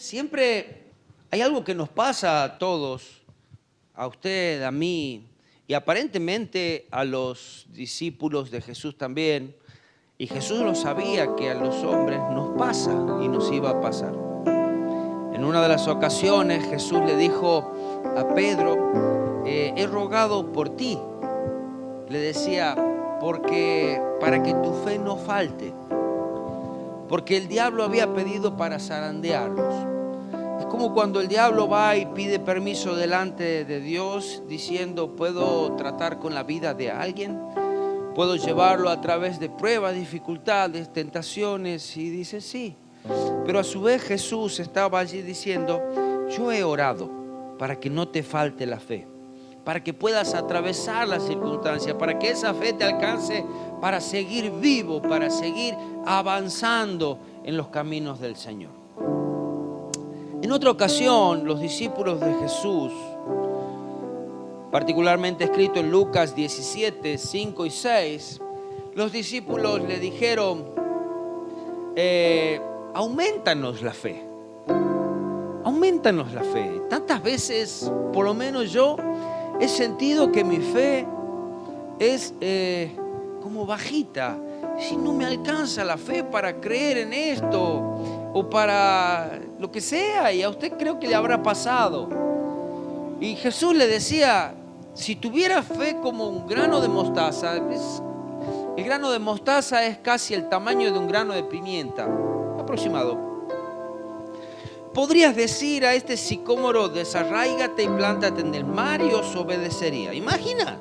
Siempre hay algo que nos pasa a todos, a usted, a mí, y aparentemente a los discípulos de Jesús también. Y Jesús lo sabía que a los hombres nos pasa y nos iba a pasar. En una de las ocasiones Jesús le dijo a Pedro, he rogado por ti. Le decía, porque para que tu fe no falte. Porque el diablo había pedido para zarandearlos. Es como cuando el diablo va y pide permiso delante de Dios diciendo, ¿puedo tratar con la vida de alguien? ¿Puedo llevarlo a través de pruebas, dificultades, tentaciones? Y dice, sí. Pero a su vez Jesús estaba allí diciendo, yo he orado para que no te falte la fe, para que puedas atravesar las circunstancias, para que esa fe te alcance para seguir vivo, para seguir avanzando en los caminos del Señor. En otra ocasión, los discípulos de Jesús, particularmente escrito en Lucas 17, 5 y 6, los discípulos le dijeron, aumentanos la fe, aumentanos la fe. Tantas veces, por lo menos yo, he sentido que mi fe es como bajita. Si no me alcanza la fe para creer en esto o para lo que sea, y a usted creo que le habrá pasado. Y Jesús le decía, si tuviera fe como un grano de mostaza, el grano de mostaza es casi el tamaño de un grano de pimienta, aproximado. Podrías decir a este sicómoro, desarráigate y plántate en el mar, y os obedecería. Imagina,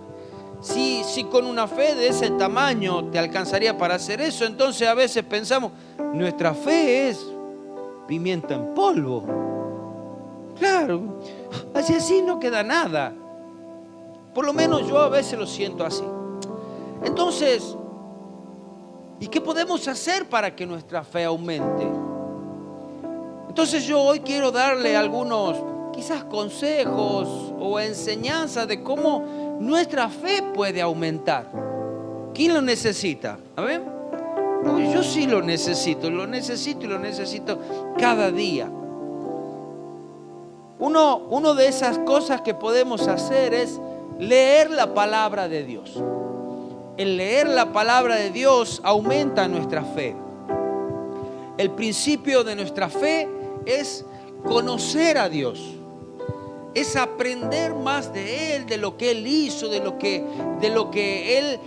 si con una fe de ese tamaño te alcanzaría para hacer eso. Entonces a veces pensamos, nuestra fe es pimienta en polvo. Claro, así no queda nada. Por lo menos yo a veces lo siento así. Entonces, ¿y qué podemos hacer para que nuestra fe aumente? Entonces yo hoy quiero darle algunos quizás consejos o enseñanzas de cómo nuestra fe puede aumentar. ¿Quién lo necesita? A ver, yo sí lo necesito cada día. Uno de esas cosas que podemos hacer es leer la palabra de Dios. El leer la palabra de Dios aumenta nuestra fe. El principio de nuestra fe es conocer a Dios, es aprender más de Él, de lo que Él hizo, de lo que Él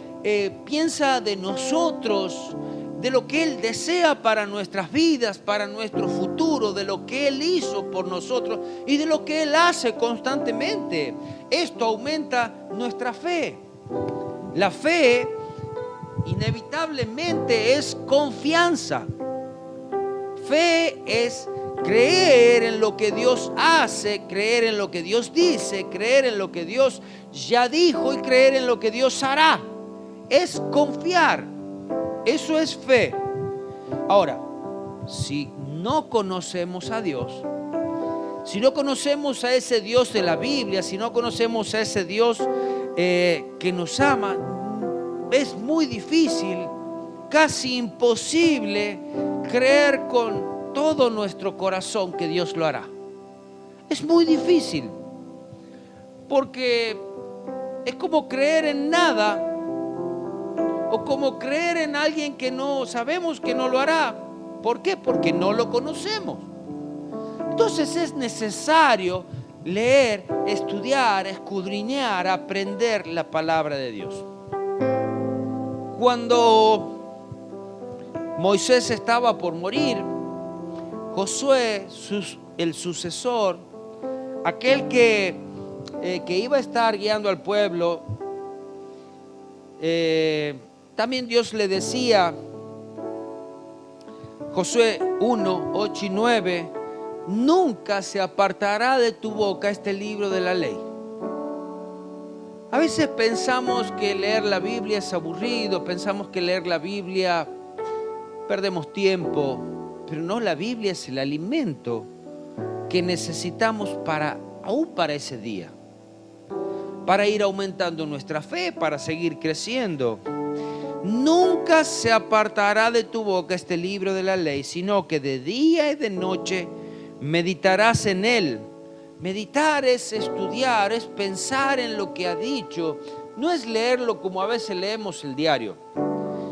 piensa de nosotros, de lo que Él desea para nuestras vidas, para nuestro futuro, de lo que Él hizo por nosotros y de lo que Él hace constantemente. Esto aumenta nuestra fe. La fe inevitablemente es confianza. Fe es creer en lo que Dios hace, creer en lo que Dios dice, creer en lo que Dios ya dijo y creer en lo que Dios hará. Es confiar. Eso es fe. Ahora, si no conocemos a Dios, si no conocemos a ese Dios de la Biblia, si no conocemos a ese Dios que nos ama, es muy difícil, casi imposible creer con todo nuestro corazón que Dios lo hará. Es muy difícil, porque es como creer en nada, o como creer en alguien que no sabemos que no lo hará. ¿Por qué? Porque no lo conocemos. Entonces es necesario leer, estudiar, escudriñar, aprender la palabra de Dios. Cuando Moisés estaba por morir, Josué, el sucesor, aquel que iba a estar guiando al pueblo, también Dios le decía, Josué 1, 8 y 9, nunca se apartará de tu boca este libro de la ley. A veces pensamos que leer la Biblia es aburrido, pensamos que leer la Biblia perdemos tiempo, pero no, la Biblia es el alimento que necesitamos aún para ese día, para ir aumentando nuestra fe, para seguir creciendo. Nunca se apartará de tu boca este libro de la ley, sino que de día y de noche meditarás en él. Meditar es estudiar, es pensar en lo que ha dicho. No es leerlo como a veces leemos el diario,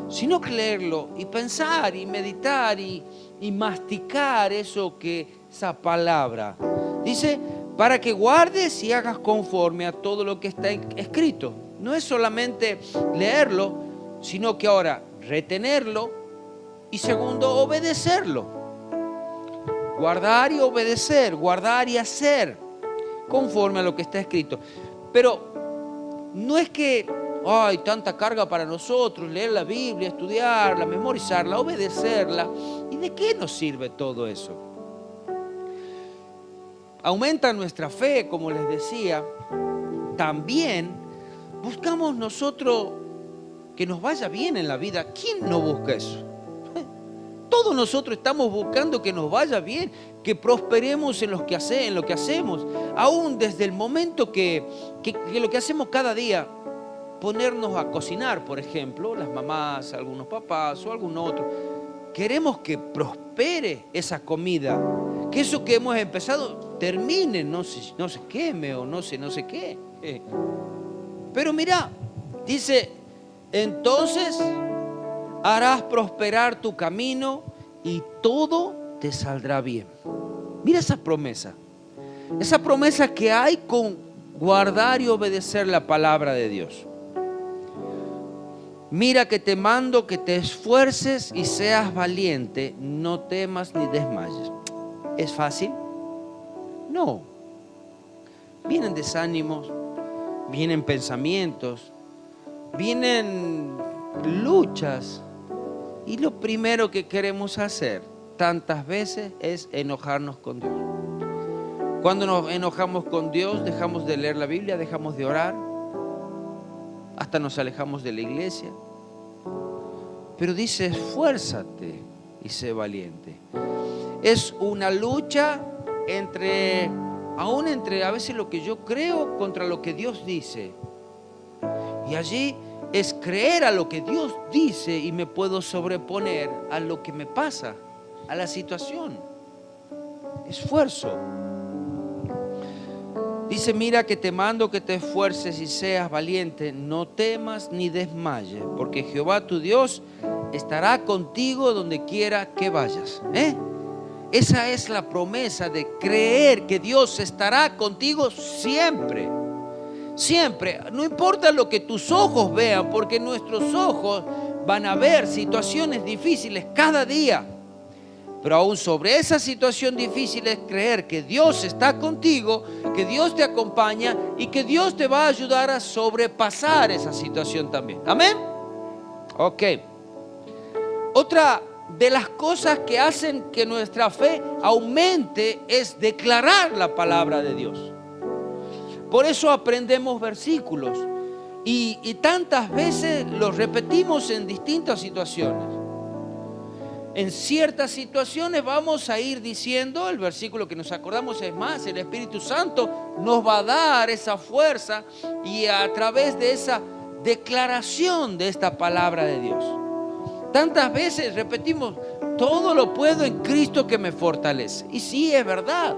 sino que leerlo y pensar y meditar y masticar esa palabra. Dice, para que guardes y hagas conforme a todo lo que está escrito. No es solamente leerlo, sino que ahora retenerlo y segundo, obedecerlo. Guardar y obedecer, guardar y hacer conforme a lo que está escrito. Pero no es que hay tanta carga para nosotros, leer la Biblia, estudiarla, memorizarla, obedecerla. ¿Y de qué nos sirve todo eso? Aumenta nuestra fe, como les decía. También buscamos nosotros que nos vaya bien en la vida. ¿Quién no busca eso? Todos nosotros estamos buscando que nos vaya bien, que prosperemos en lo que hacemos. Aún desde el momento que lo que hacemos cada día, ponernos a cocinar, por ejemplo, las mamás, algunos papás o algún otro. Queremos que prospere esa comida, que eso que hemos empezado termine, no se queme o no sé qué. Pero mira, dice, entonces harás prosperar tu camino y todo te saldrá bien. Mira esa promesa que hay con guardar y obedecer la palabra de Dios. Mira que te mando que te esfuerces y seas valiente, no temas ni desmayes. ¿Es fácil? No. Vienen desánimos, vienen pensamientos, vienen luchas. Y lo primero que queremos hacer tantas veces es enojarnos con Dios. Cuando nos enojamos con Dios, dejamos de leer la Biblia, dejamos de orar, hasta nos alejamos de la iglesia. Pero dice, esfuérzate y sé valiente. Es una lucha entre a veces lo que yo creo contra lo que Dios dice. Y allí es creer a lo que Dios dice y me puedo sobreponer a lo que me pasa, a la situación. Esfuerzo. Dice, mira que te mando que te esfuerces y seas valiente, no temas ni desmayes, porque Jehová tu Dios estará contigo donde quiera que vayas. Esa es la promesa de creer que Dios estará contigo siempre. Siempre, no importa lo que tus ojos vean, porque nuestros ojos van a ver situaciones difíciles cada día. Pero aún sobre esa situación difícil es creer que Dios está contigo, que Dios te acompaña y que Dios te va a ayudar a sobrepasar esa situación también. ¿Amén? Ok. Otra de las cosas que hacen que nuestra fe aumente es declarar la palabra de Dios. Por eso aprendemos versículos y tantas veces los repetimos en distintas situaciones. En ciertas situaciones vamos a ir diciendo el versículo que nos acordamos, es más, el Espíritu Santo nos va a dar esa fuerza y a través de esa declaración de esta palabra de Dios. Tantas veces repetimos, todo lo puedo en Cristo que me fortalece. Y sí, es verdad.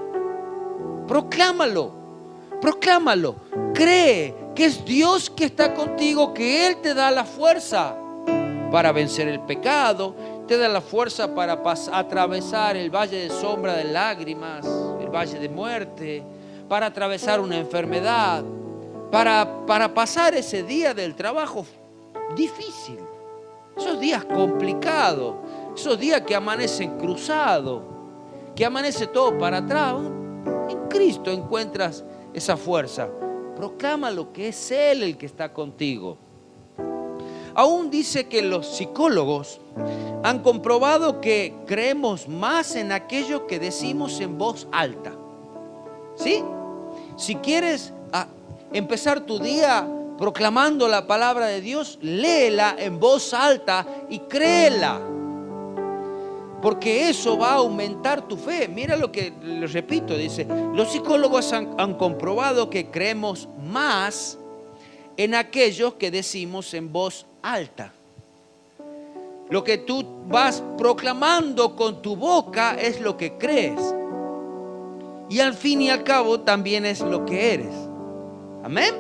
Proclámalo, cree que es Dios que está contigo, que Él te da la fuerza para vencer el pecado, te da la fuerza para atravesar el valle de sombra de lágrimas, el valle de muerte, para atravesar una enfermedad, para pasar ese día del trabajo difícil, esos días complicados, esos días que amanecen cruzados, que amanece todo para atrás. En Cristo encuentras esa fuerza. Proclama lo que es Él el que está contigo. Aún dice que los psicólogos han comprobado que creemos más en aquello que decimos en voz alta. ¿Sí? Si quieres empezar tu día proclamando la palabra de Dios, léela en voz alta y créela. Porque eso va a aumentar tu fe. Mira lo que les repito, dice, los psicólogos han comprobado que creemos más en aquellos que decimos en voz alta. Lo que tú vas proclamando con tu boca es lo que crees. y al fin y al cabo también es lo que eres. Amén.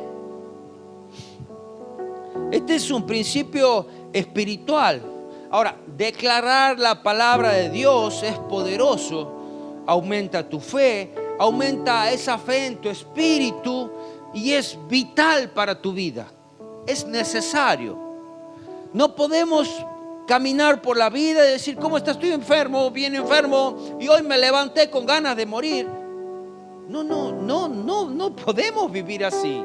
Este es un principio espiritual. Ahora, declarar la palabra de Dios es poderoso, aumenta tu fe, aumenta esa fe en tu espíritu y es vital para tu vida. Es necesario. No podemos caminar por la vida y decir, ¿cómo estás? Estoy enfermo, bien enfermo, y hoy me levanté con ganas de morir. No podemos vivir así.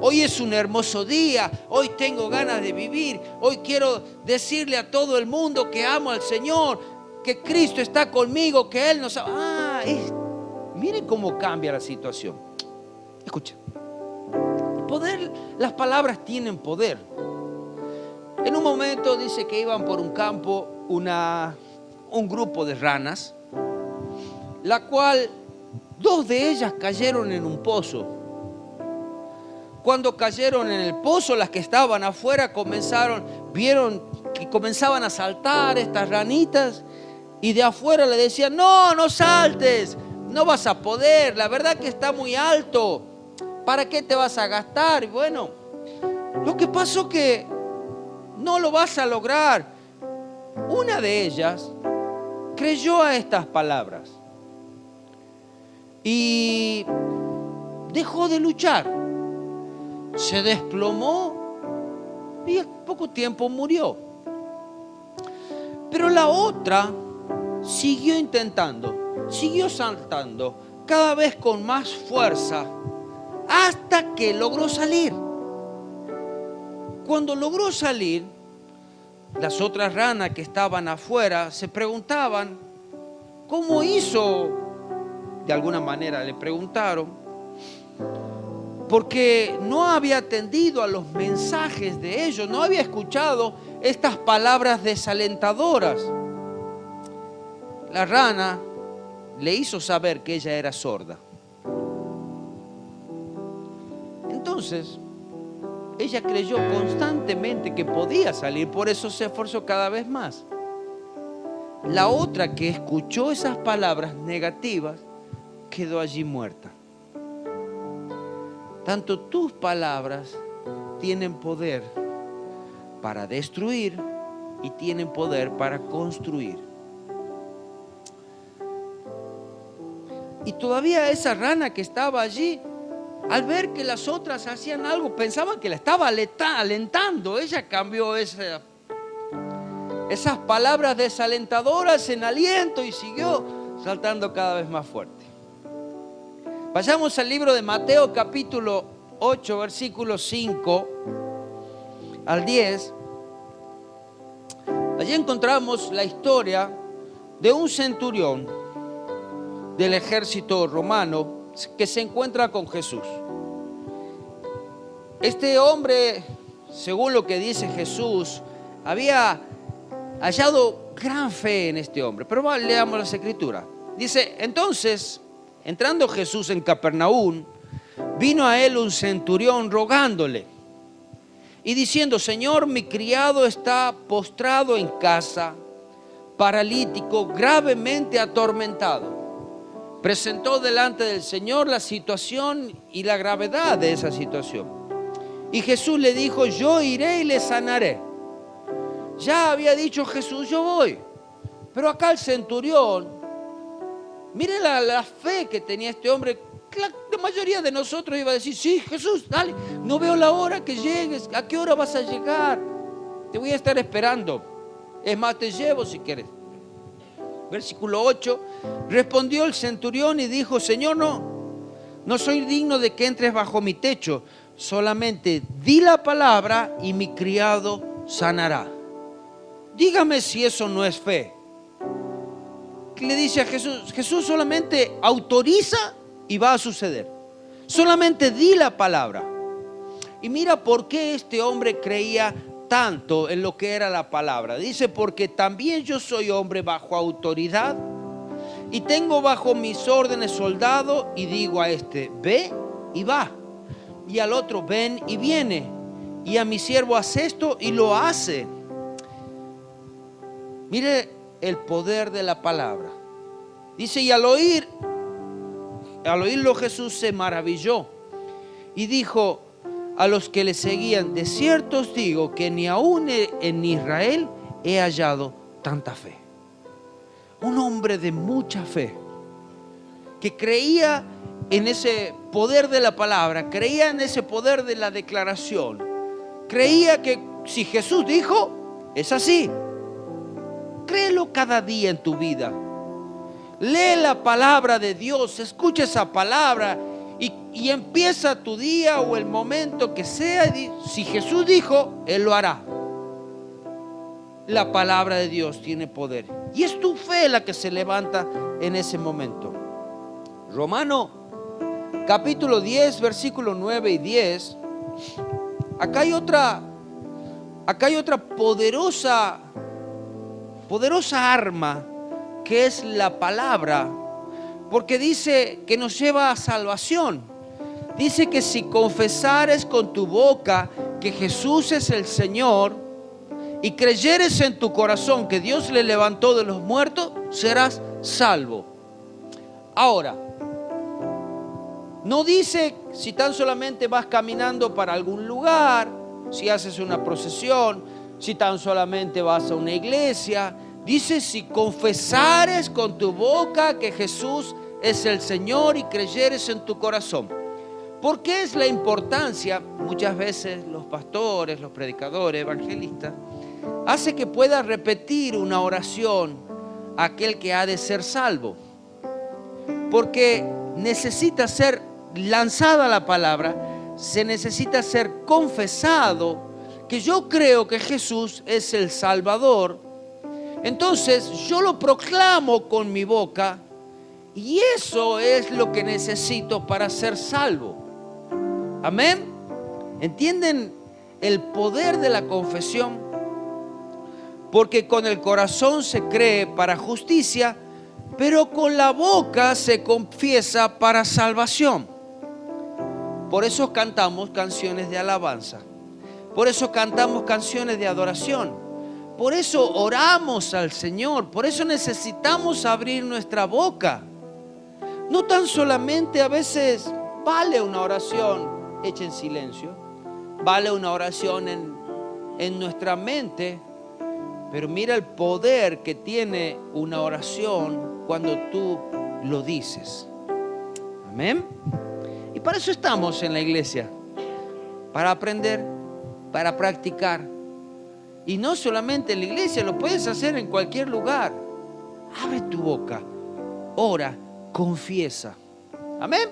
Hoy es un hermoso día, hoy tengo ganas de vivir, hoy quiero decirle a todo el mundo que amo al Señor, que Cristo está conmigo, que Él nos ama. Miren cómo cambia la situación. Escucha, poder, las palabras tienen poder. En un momento dice que iban por un campo un grupo de ranas, la cual 2 de ellas cayeron en un pozo. Cuando cayeron en el pozo, las que estaban afuera vieron que comenzaban a saltar estas ranitas, y de afuera le decían, no saltes, no vas a poder, la verdad que está muy alto, ¿para qué te vas a gastar? Y bueno, lo que pasó que no lo vas a lograr. Una de ellas creyó a estas palabras y dejó de luchar. Se desplomó y en poco tiempo murió. Pero la otra siguió intentando, siguió saltando, cada vez con más fuerza, hasta que logró salir. Cuando logró salir, las otras ranas que estaban afuera se preguntaban, ¿cómo hizo? De alguna manera le preguntaron, porque no había atendido a los mensajes de ellos, no había escuchado estas palabras desalentadoras. La rana le hizo saber que ella era sorda. Entonces, ella creyó constantemente que podía salir, por eso se esforzó cada vez más. La otra que escuchó esas palabras negativas quedó allí muerta. Tanto tus palabras tienen poder para destruir y tienen poder para construir. Y todavía esa rana que estaba allí, al ver que las otras hacían algo, pensaban que la estaba alentando. Ella cambió esas palabras desalentadoras en aliento y siguió saltando cada vez más fuerte. Vayamos al libro de Mateo capítulo 8, versículos 5 al 10. Allí encontramos la historia de un centurión del ejército romano que se encuentra con Jesús. Este hombre, según lo que dice Jesús, había hallado gran fe en este hombre. Pero leamos las escrituras. Dice, entonces, entrando Jesús en Capernaum, vino a él un centurión rogándole y diciendo, Señor, mi criado está postrado en casa, paralítico, gravemente atormentado. Presentó delante del Señor la situación y la gravedad de esa situación. Y Jesús le dijo, yo iré y le sanaré. Ya había dicho Jesús, yo voy. Pero acá el centurión, mire la fe que tenía este hombre. La mayoría de nosotros iba a decir, sí, Jesús, dale, no veo la hora que llegues. ¿A qué hora vas a llegar? Te voy a estar esperando. Es más, te llevo si quieres. Versículo 8, respondió el centurión y dijo, Señor, no soy digno de que entres bajo mi techo, solamente di la palabra y mi criado sanará. Dígame si eso no es fe. Le dice a Jesús, Jesús solamente autoriza y va a suceder. Solamente di la palabra. Y mira por qué este hombre creía tanto en lo que era la palabra. Dice, porque también yo soy hombre bajo autoridad y tengo bajo mis órdenes soldado, y digo a este, ve y va, y al otro, ven y viene, y a mi siervo haz esto y lo hace. Mire el poder de la palabra. Dice, y al oír al oírlo Jesús se maravilló y dijo a los que le seguían: de cierto os digo que ni aún en Israel he hallado tanta fe. Un hombre de mucha fe, que creía en ese poder de la palabra, creía en ese poder de la declaración, creía que si Jesús dijo, es así. Créelo cada día en tu vida. Lee la palabra de Dios, escucha esa palabra y empieza tu día o el momento que sea. Si Jesús dijo, Él lo hará. La palabra de Dios tiene poder y es tu fe la que se levanta en ese momento. Romano capítulo 10, versículo 9 y 10. Acá hay otra poderosa arma, que es la palabra, porque dice que nos lleva a salvación. Dice que si confesares con tu boca que Jesús es el Señor y creyeres en tu corazón que Dios le levantó de los muertos, serás salvo. Ahora, no dice si tan solamente vas caminando para algún lugar, si haces una procesión, si tan solamente vas a una iglesia. Dice: si confesares con tu boca que Jesús es el Señor y creyeres en tu corazón. ¿Por qué es la importancia? Muchas veces los pastores, los predicadores, evangelistas, hace que pueda repetir una oración aquel que ha de ser salvo. Porque necesita ser lanzada la palabra, se necesita ser confesado que yo creo que Jesús es el Salvador. Entonces yo lo proclamo con mi boca y eso es lo que necesito para ser salvo. Amén. ¿Entienden el poder de la confesión? Porque con el corazón se cree para justicia, pero con la boca se confiesa para salvación. Por eso cantamos canciones de alabanza. Por eso cantamos canciones de adoración. Por eso oramos al Señor. Por eso necesitamos abrir nuestra boca. No tan solamente a veces vale una oración hecha en silencio. Vale una oración en nuestra mente. Pero mira el poder que tiene una oración cuando tú lo dices. Amén. Y para eso estamos en la iglesia. Para aprender, para practicar. Y no solamente en la iglesia, lo puedes hacer en cualquier lugar. Abre tu boca, ora, confiesa. Amén.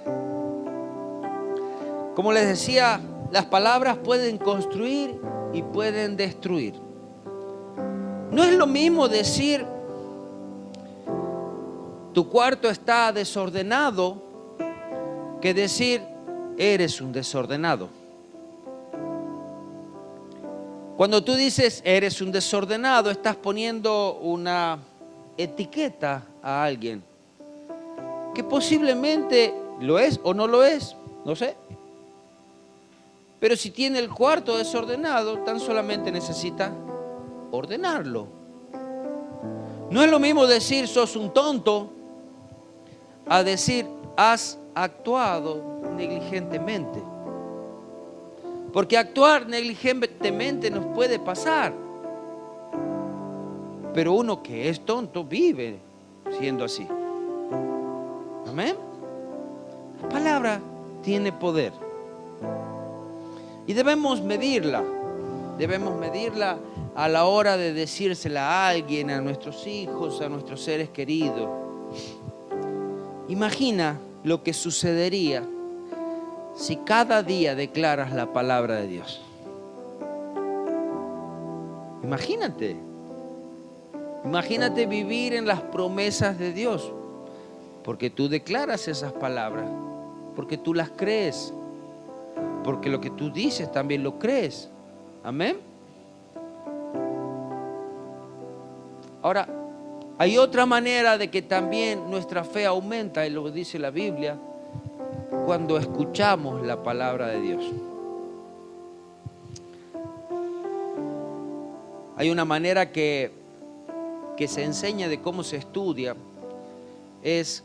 Como les decía, las palabras pueden construir y pueden destruir. No es lo mismo decir tu cuarto está desordenado que decir eres un desordenado. Cuando tú dices eres un desordenado, estás poniendo una etiqueta a alguien que posiblemente lo es o no lo es, no sé. Pero si tiene el cuarto desordenado, tan solamente necesita ordenarlo. No es lo mismo decir sos un tonto a decir has actuado negligentemente. Porque actuar negligentemente nos puede pasar. Pero uno que es tonto vive siendo así. Amén. La palabra tiene poder. Y debemos medirla. Debemos medirla a la hora de decírsela a alguien, a nuestros hijos, a nuestros seres queridos. Imagina lo que sucedería si cada día declaras la palabra de Dios. Imagínate vivir en las promesas de Dios, porque tú declaras esas palabras, porque tú las crees, porque lo que tú dices también lo crees. Amén. Ahora, hay otra manera de que también nuestra fe aumenta, y lo dice la Biblia, cuando escuchamos la palabra de Dios. Hay una manera que se enseña de cómo se estudia, es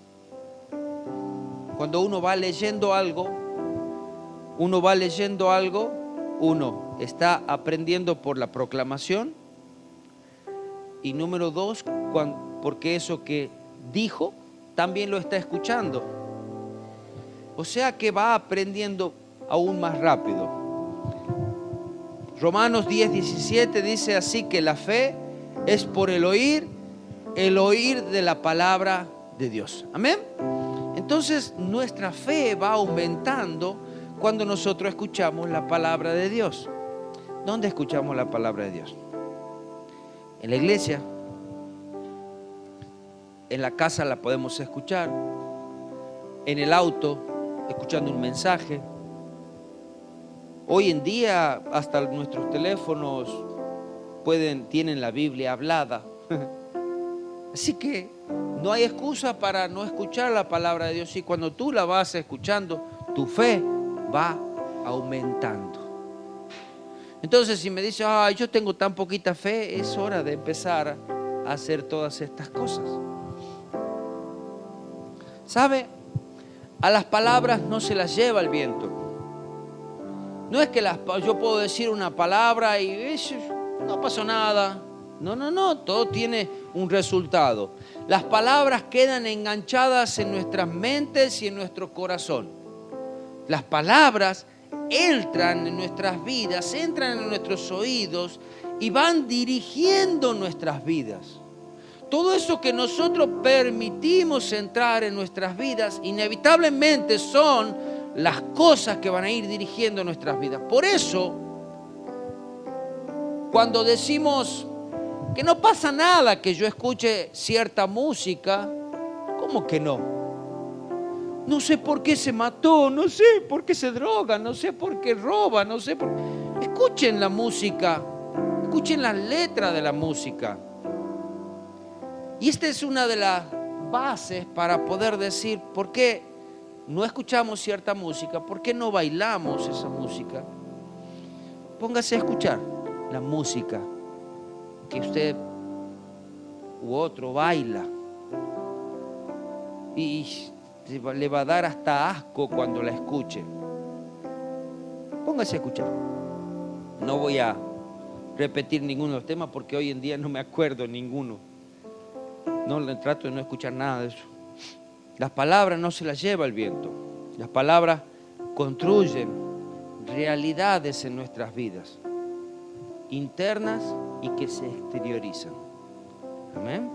Cuando uno va leyendo algo, uno está aprendiendo por la proclamación. Y número dos, porque eso que dijo, también lo está escuchando. O sea que va aprendiendo aún más rápido. Romanos 10:17 dice así que la fe es por el oír de la palabra de Dios. Amén. Entonces nuestra fe va aumentando cuando nosotros escuchamos la palabra de Dios. ¿Dónde escuchamos la palabra de Dios? En la iglesia. En la casa la podemos escuchar. En el auto, escuchando un mensaje. Hoy en día hasta nuestros teléfonos tienen la Biblia hablada. Así que no hay excusa para no escuchar la palabra de Dios. Y cuando tú la vas escuchando, tu fe va aumentando. Entonces, si me dices, yo tengo tan poquita fe, es hora de empezar a hacer todas estas cosas. ¿Sabe? A las palabras no se las lleva el viento. No es que yo puedo decir una palabra y no pasó nada. No, todo tiene un resultado. Las palabras quedan enganchadas en nuestras mentes y en nuestro corazón. Las palabras entran en nuestras vidas, entran en nuestros oídos y van dirigiendo nuestras vidas. Todo eso que nosotros permitimos entrar en nuestras vidas, inevitablemente son las cosas que van a ir dirigiendo nuestras vidas. Por eso, cuando decimos que no pasa nada que yo escuche cierta música, ¿cómo que no? No sé por qué se mató, no sé por qué se droga, no sé por qué roba, no sé por qué. Escuchen la música, escuchen las letras de la música. Y esta es una de las bases para poder decir por qué no escuchamos cierta música, por qué no bailamos esa música. Póngase a escuchar la música que usted u otro baila y le va a dar hasta asco cuando la escuche. Póngase a escuchar. No voy a repetir ninguno de los temas porque hoy en día no me acuerdo ninguno. No le trato de no escuchar nada de eso. Las palabras no se las lleva el viento. Las palabras construyen realidades en nuestras vidas, internas y que se exteriorizan. Amén.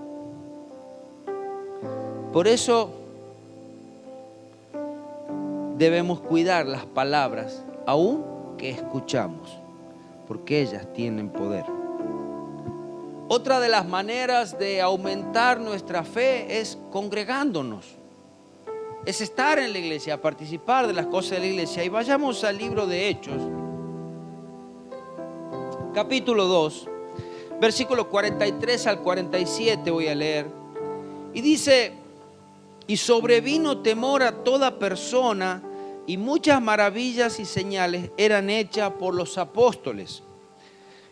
Por eso debemos cuidar las palabras aún que escuchamos, porque ellas tienen poder. Otra de las maneras de aumentar nuestra fe es congregándonos. Es estar en la iglesia, participar de las cosas de la iglesia. Y vayamos al libro de Hechos, capítulo 2, versículos 43 al 47 voy a leer. Y dice: y sobrevino temor a toda persona, y muchas maravillas y señales eran hechas por los apóstoles.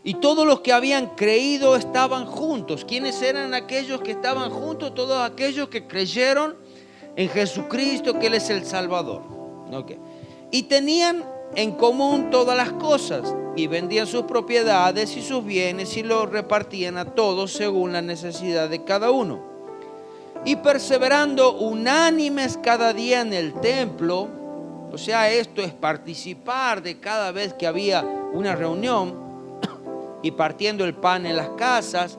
Y todos los que habían creído estaban juntos. ¿Quiénes eran aquellos que estaban juntos? Todos aquellos que creyeron en Jesucristo, que Él es el Salvador. Okay. Y tenían en común todas las cosas, y vendían sus propiedades y sus bienes y los repartían a todos según la necesidad de cada uno. Y perseverando unánimes cada día en el templo, o sea, esto es participar de cada vez que había una reunión, y partiendo el pan en las casas,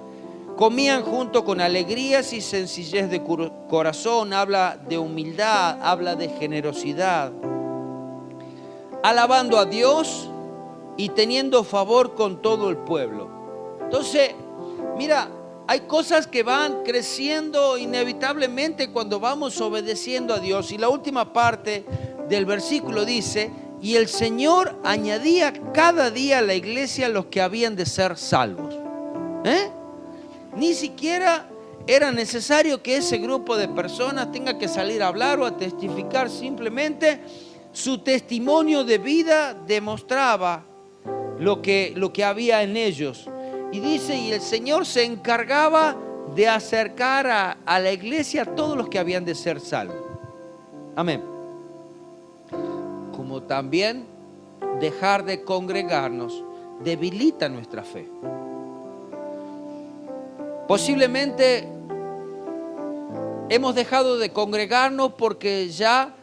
comían junto con alegrías y sencillez de corazón. Habla de humildad, habla de generosidad, alabando a Dios y teniendo favor con todo el pueblo. Entonces, mira, hay cosas que van creciendo inevitablemente cuando vamos obedeciendo a Dios. Y la última parte del versículo dice: y el Señor añadía cada día a la iglesia los que habían de ser salvos. Ni siquiera era necesario que ese grupo de personas tenga que salir a hablar o a testificar. Simplemente su testimonio de vida demostraba lo que había en ellos. Y dice: y el Señor se encargaba de acercar a la iglesia a todos los que habían de ser salvos. Amén. como también dejar de congregarnos debilita nuestra fe. Posiblemente hemos dejado de congregarnos porque ya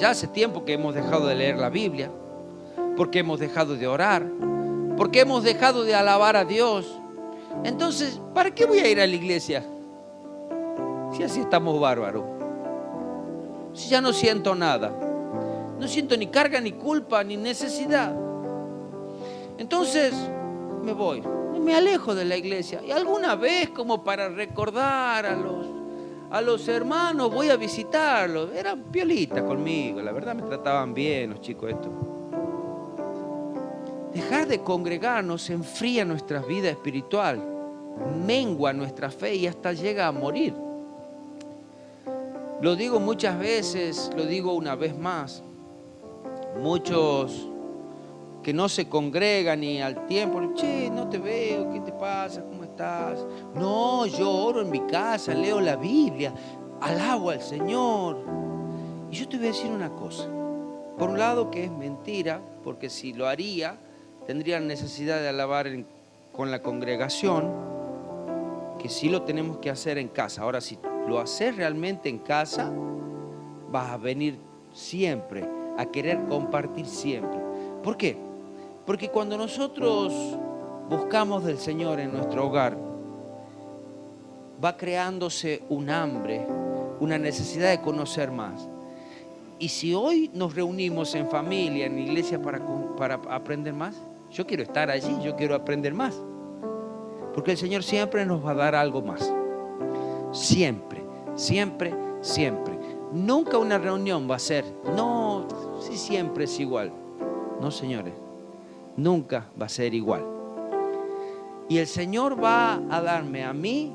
hace tiempo que hemos dejado de leer la Biblia, porque hemos dejado de orar, porque hemos dejado de alabar a Dios. Entonces, ¿para qué voy a ir a la iglesia? Si así estamos bárbaros. Si ya no siento nada. No siento ni carga, ni culpa, ni necesidad. Entonces, me voy. Me alejo de la iglesia. Y alguna vez, como para recordar a los hermanos, voy a visitarlos. Eran piolitas conmigo. La verdad me trataban bien los chicos estos. Dejar de congregarnos enfría nuestra vida espiritual, mengua nuestra fe y hasta llega a morir. Lo digo muchas veces, lo digo una vez más. Muchos que no se congregan ni al tiempo, che, no te veo, ¿qué te pasa? ¿Cómo estás? No, yo oro en mi casa, leo la Biblia, alabo al Señor. Y yo te voy a decir una cosa. Por un lado que es mentira, porque si lo haría, tendría necesidad de alabar con la congregación, que sí lo tenemos que hacer en casa. Ahora, si lo haces realmente en casa, vas a venir siempre, a querer compartir siempre. ¿Por qué? Porque cuando nosotros buscamos del Señor en nuestro hogar, va creándose un hambre, una necesidad de conocer más. Y si hoy nos reunimos en familia, en iglesia para aprender más, yo quiero estar allí, yo quiero aprender más. Porque el Señor siempre nos va a dar algo más. Siempre, siempre, siempre. Nunca una reunión va a ser, no, si siempre es igual. No, señores, nunca va a ser igual. Y el Señor va a darme a mí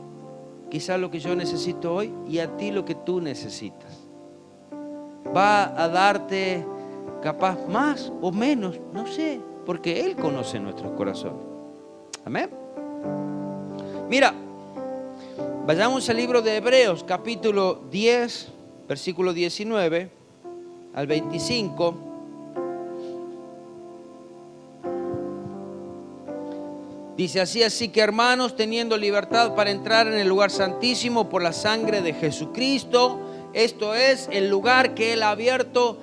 quizás lo que yo necesito hoy y a ti lo que tú necesitas. Va a darte capaz más o menos, no sé, porque Él conoce nuestros corazones. Amén. Mira, vayamos al libro de Hebreos, capítulo 10, versículo 19 al 25. Dice así que hermanos, teniendo libertad para entrar en el lugar santísimo por la sangre de Jesucristo, esto es el lugar que Él ha abierto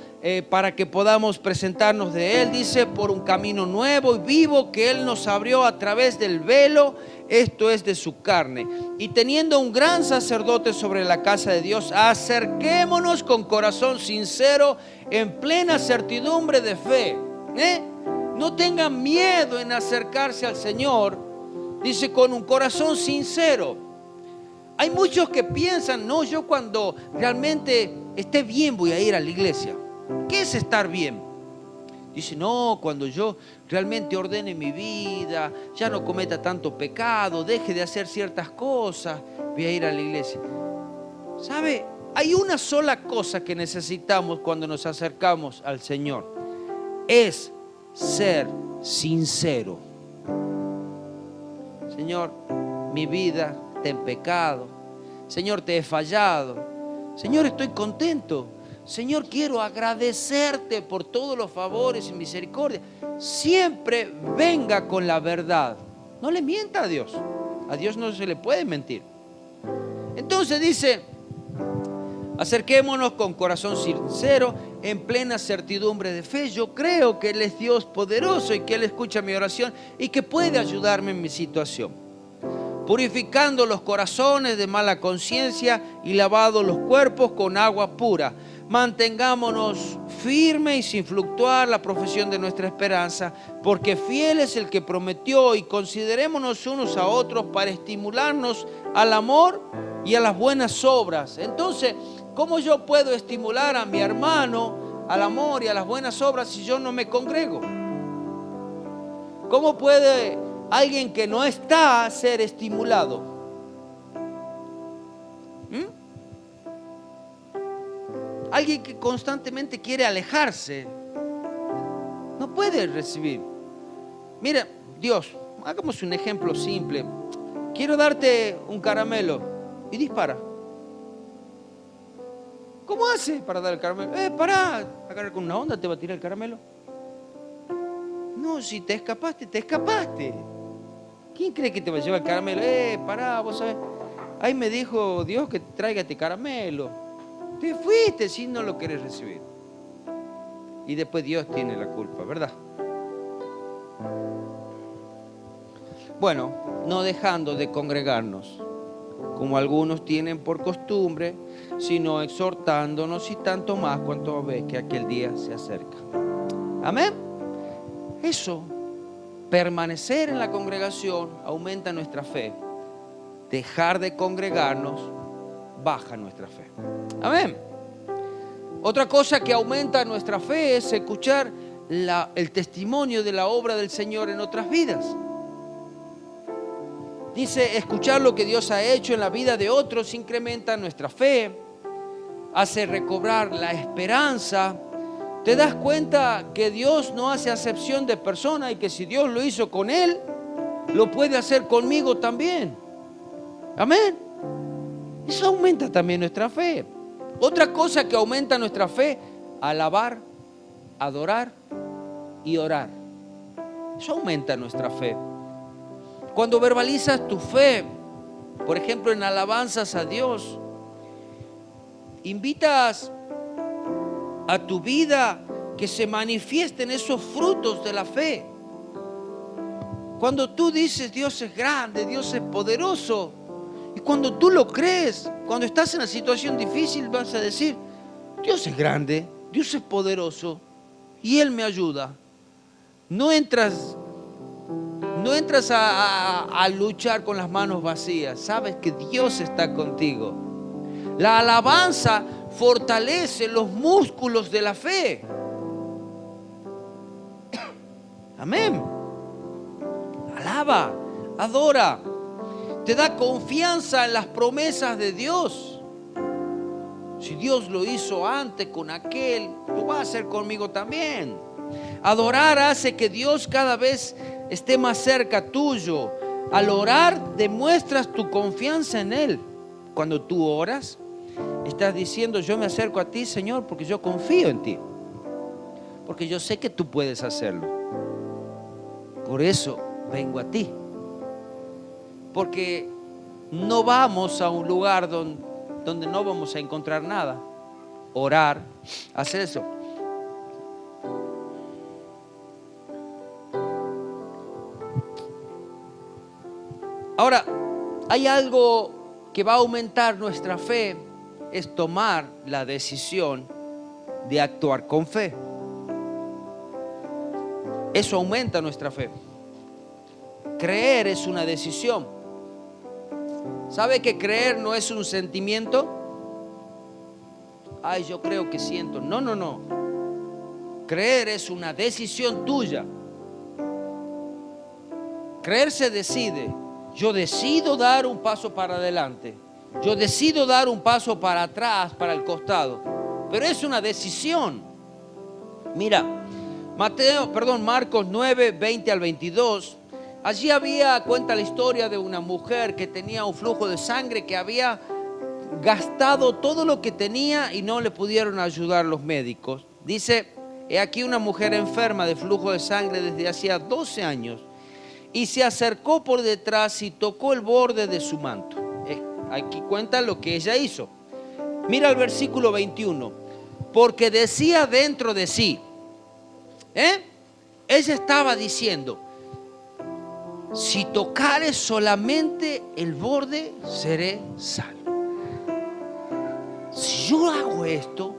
para que podamos presentarnos de Él, dice, por un camino nuevo y vivo que Él nos abrió a través del velo, esto es de su carne. Y teniendo un gran sacerdote sobre la casa de Dios, acerquémonos con corazón sincero, en plena certidumbre de fe. No tengan miedo en acercarse al Señor, dice, con un corazón sincero. Hay muchos que piensan, no, yo cuando realmente esté bien voy a ir a la iglesia. ¿Qué es estar bien? Dice, no, cuando yo realmente ordene mi vida, ya no cometa tanto pecado, deje de hacer ciertas cosas, voy a ir a la iglesia. ¿Sabe? Hay una sola cosa que necesitamos cuando nos acercamos al Señor. Es ser sincero. Señor, mi vida está en pecado. Señor, te he fallado. Señor, estoy contento. Señor, quiero agradecerte por todos los favores y misericordia. Siempre venga con la verdad. No le mienta a Dios. A Dios no se le puede mentir. Entonces dice, acerquémonos con corazón sincero, en plena certidumbre de fe. Yo creo que Él es Dios poderoso y que Él escucha mi oración y que puede ayudarme en mi situación. Purificando los corazones de mala conciencia y lavado los cuerpos con agua pura. Mantengámonos firmes y sin fluctuar la profesión de nuestra esperanza, porque fiel es el que prometió, y considerémonos unos a otros para estimularnos al amor y a las buenas obras. Entonces, ¿cómo yo puedo estimular a mi hermano al amor y a las buenas obras si yo no me congrego? ¿Cómo puede alguien que no está ser estimulado? Alguien que constantemente quiere alejarse no puede recibir. Mira, Dios, hagamos un ejemplo simple. Quiero darte un caramelo y dispara. ¿Cómo hace para dar el caramelo? Pará, agarra con una onda, te va a tirar el caramelo. No, si te escapaste, te escapaste. ¿Quién cree que te va a llevar el caramelo? Pará, vos sabés. Ahí me dijo Dios que traiga este caramelo. Te fuiste si no lo querés recibir. Y después Dios tiene la culpa, ¿verdad? Bueno, no dejando de congregarnos, como algunos tienen por costumbre, sino exhortándonos y tanto más cuanto ves que aquel día se acerca. Amén. Eso, permanecer en la congregación aumenta nuestra fe. Dejar de congregarnos baja nuestra fe. Amén. Otra cosa que aumenta nuestra fe es escuchar el testimonio de la obra del Señor en otras vidas. Dice, escuchar lo que Dios ha hecho en la vida de otros incrementa nuestra fe, hace recobrar la esperanza. Te das cuenta que Dios no hace acepción de persona y que si Dios lo hizo con él, lo puede hacer conmigo también. Amén. Eso aumenta también nuestra fe. Otra cosa que aumenta nuestra fe, alabar, adorar y orar. Eso aumenta nuestra fe. Cuando verbalizas tu fe, por ejemplo en alabanzas a Dios, invitas a tu vida que se manifiesten esos frutos de la fe. Cuando tú dices Dios es grande, Dios es poderoso, y cuando tú lo crees, cuando estás en una situación difícil vas a decir, Dios es grande, Dios es poderoso y Él me ayuda. No entras a luchar con las manos vacías, sabes que Dios está contigo. La alabanza fortalece los músculos de la fe. Amén. Alaba, adora. Te da confianza en las promesas de Dios. Si Dios lo hizo antes con aquel, lo va a hacer conmigo también. Adorar hace que Dios cada vez esté más cerca tuyo. Al orar demuestras tu confianza en Él. Cuando tú oras, estás diciendo, yo me acerco a ti, Señor, porque yo confío en ti. Porque yo sé que tú puedes hacerlo. Por eso vengo a ti. Porque no vamos a un lugar donde no vamos a encontrar nada. Orar, hacer eso. Ahora, hay algo que va a aumentar nuestra fe, es tomar la decisión de actuar con fe. Eso aumenta nuestra fe. Creer es una decisión. ¿Sabe que creer no es un sentimiento? Ay, yo creo que siento. No. Creer es una decisión tuya. Creer se decide. Yo decido dar un paso para adelante. Yo decido dar un paso para atrás, para el costado. Pero es una decisión. Mira, Marcos 9, 20 al 22. Allí cuenta la historia de una mujer que tenía un flujo de sangre, que había gastado todo lo que tenía y no le pudieron ayudar los médicos. Dice, he aquí una mujer enferma de flujo de sangre desde hacía 12 años y se acercó por detrás y tocó el borde de su manto. Aquí cuenta lo que ella hizo. Mira el versículo 21. Porque decía dentro de sí, ella estaba diciendo, si tocare solamente el borde, seré salvo. Si yo hago esto,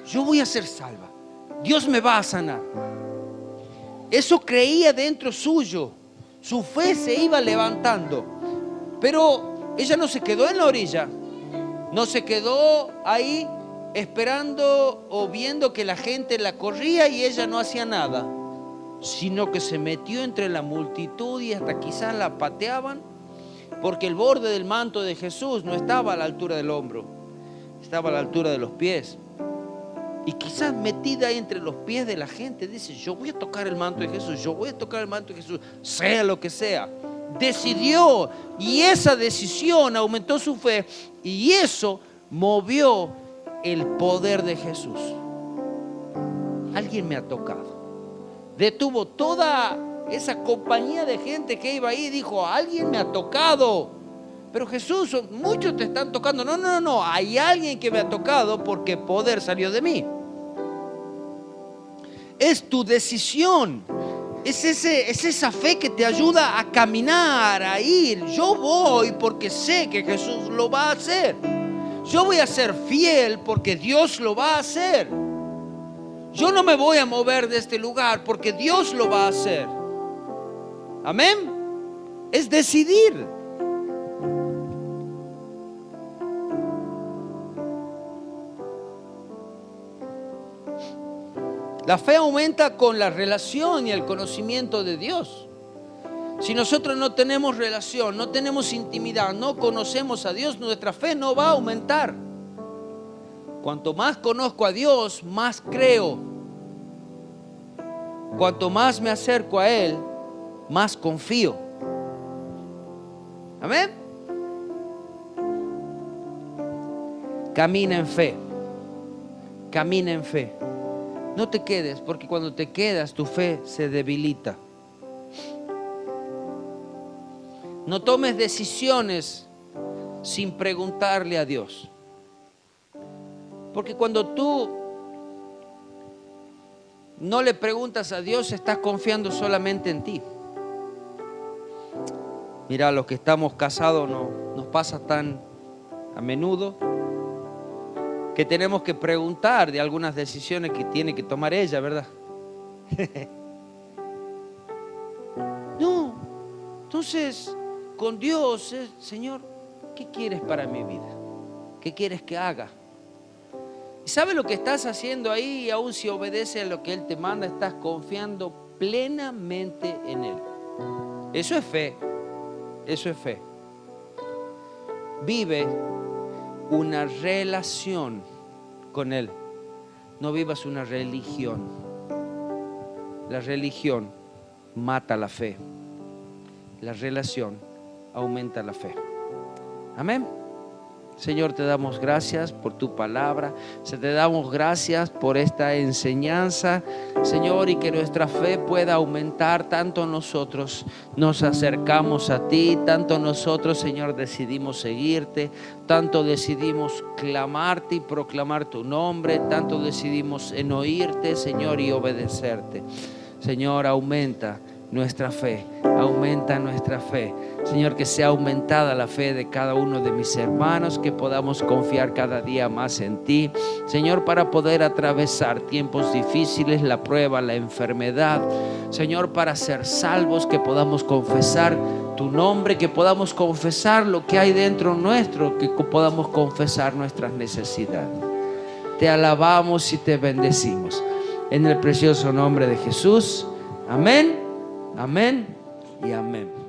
yo voy a ser salva. Dios me va a sanar. Eso creía dentro suyo. Su fe se iba levantando. Pero ella no se quedó en la orilla. No se quedó ahí esperando o viendo que la gente la corría y ella no hacía nada, sino que se metió entre la multitud y hasta quizás la pateaban, porque el borde del manto de Jesús no estaba a la altura del hombro, estaba a la altura de los pies. Y quizás metida ahí entre los pies de la gente, dice, yo voy a tocar el manto de Jesús, yo voy a tocar el manto de Jesús, sea lo que sea. Decidió, y esa decisión aumentó su fe, y eso movió el poder de Jesús. Alguien me ha tocado. Detuvo toda esa compañía de gente que iba ahí y dijo, alguien me ha tocado. Pero Jesús, muchos te están tocando. No, hay alguien que me ha tocado porque poder salió de mí. Es tu decisión. Es esa fe que te ayuda a caminar, a ir. Yo voy porque sé que Jesús lo va a hacer. Yo voy a ser fiel porque Dios lo va a hacer. Yo no me voy a mover de este lugar porque Dios lo va a hacer. Amén. Es decidir. La fe aumenta con la relación y el conocimiento de Dios. Si nosotros no tenemos relación, no tenemos intimidad, no conocemos a Dios, nuestra fe no va a aumentar. Cuanto más conozco a Dios, más creo. Cuanto más me acerco a Él, más confío. Amén. Camina en fe. Camina en fe. No te quedes, porque cuando te quedas tu fe se debilita. No tomes decisiones sin preguntarle a Dios. Porque cuando tú no le preguntas a Dios, estás confiando solamente en ti. Mira, los que estamos casados nos pasa tan a menudo que tenemos que preguntar de algunas decisiones que tiene que tomar ella, ¿verdad? No. Entonces, con Dios, Señor, ¿qué quieres para mi vida? ¿Qué quieres que haga? ¿Y sabes lo que estás haciendo ahí? Y aún si obedece a lo que Él te manda, estás confiando plenamente en Él. Eso es fe. Eso es fe. Vive una relación con Él. No vivas una religión. La religión mata la fe. La relación aumenta la fe. Amén. Señor, te damos gracias por tu palabra. Te damos gracias por esta enseñanza, Señor, y que nuestra fe pueda aumentar. Tanto nosotros nos acercamos a ti, tanto nosotros, Señor, decidimos seguirte, tanto decidimos clamarte y proclamar tu nombre, tanto decidimos en oírte, Señor, y obedecerte. Señor, aumenta nuestra fe, aumenta nuestra fe. Señor, que sea aumentada la fe de cada uno de mis hermanos, que podamos confiar cada día más en ti, Señor, para poder atravesar tiempos difíciles, la prueba, la enfermedad, Señor, para ser salvos, que podamos confesar tu nombre, que podamos confesar lo que hay dentro nuestro, que podamos confesar nuestras necesidades. Te alabamos y te bendecimos en el precioso nombre de Jesús. Amén. Amén y amén.